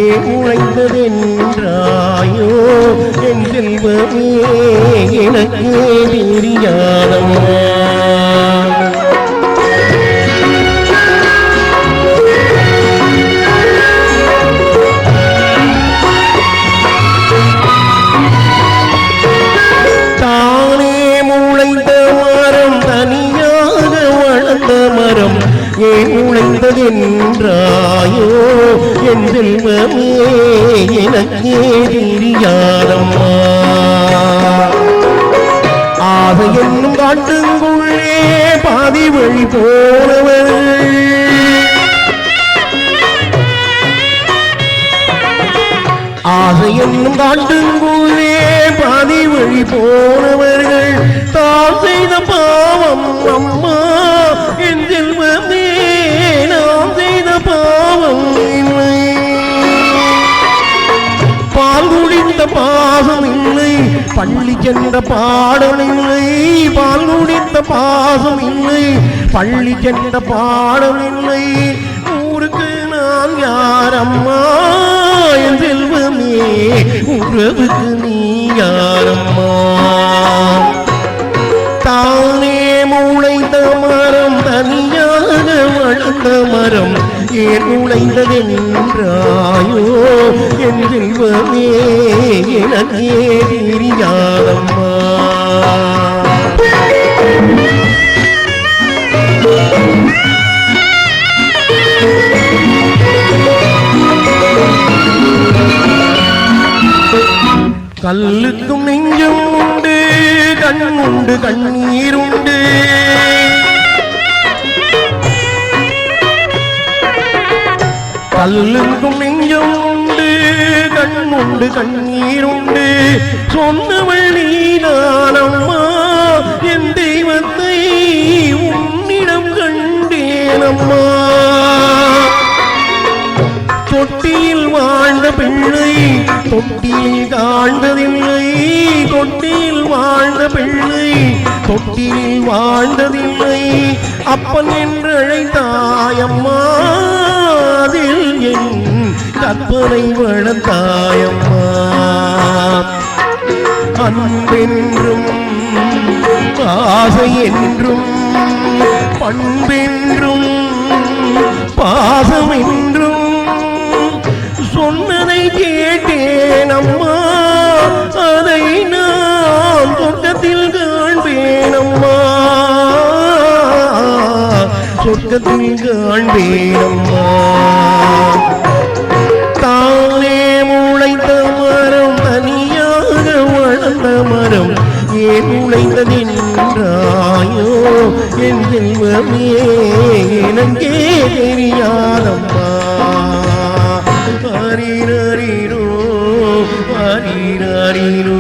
ஏன் உழைத்ததென்றாயோ என் செல்வமே எனக்கு தெரியாதம்மா. தானே முளைத்த மரம் தனியாக வளர்ந்த மரம் ஏன் உழைத்ததென்றாயோ என் செல்வமே எனக்கே தெரியாதம்மா. ஆசை என்னும் காட்டுக்குள்ளே பாதி வழி போனவர்கள் ஆசை என்னும் காட்டுக்குள்ளே பாதி வழி போனவர்கள் தான் செய்த பாவம் அம்மா என் செல்வமே நாம் செய்த பாவம் இல்லை. பால் குடித்த பாசம் இல்லை பள்ளி சென்ற பாடம் இல்லை. பால் குடித்த பாசம் இல்லை பள்ளி சென்ற பாடம் இல்லை. ஊருக்கு நான் யாரம்மா என் செல்வமே உறவுக்கு நீ யாரம்மா. தானே முளைத்த மரம் தனியாக வளர்ந்த மரம் ஏன் உழைத்ததென்றாயோ என் செல்வமே எனக்கே தெரியாதம்மா. கல்லுக்கும் நெஞ்சும் உண்டு கண் உண்டு கண்ணீர் உண்டு. கல்லுக்கும் நெஞ்சும் உண்டு கண் உண்டு கண்ணீர் உண்டு. சொன்னவள் நீதானம்மா என் தெய்வத்தை உன்னிடம் கண்டேனம்மா. தொட்டியில் வாழ்ந்த பிள்ளை தொட்டியில் காண்பதில்லை. தொட்டியில் வாழ்ந்த பிள்ளை தொட்டியில் வாழ்ந்ததில்லை. அப்பன் என்று அழைத்தாயம்மா அதில் என் கற்பனை வளர்த்தாயம்மா. அன்பென்றும் ஆசை என்றும் பண்பென்றும் பாசம் என்றும் சொன்னதை கேட்டேன் அம்மா. அதை நான் சொர்க்கத்தில் காண்பேன் அம்மா. சொர்க்கத்தில் காண்பேன் அம்மா. தானே முளைத்த மரம் தனியாக வளர்ந்த மரம் ஏன் உழைத்ததென்றாயோ என் செல்வமே எனக்கே தெரியாதம்மா. ஹரிரரிரோ ஹரிரரிரோ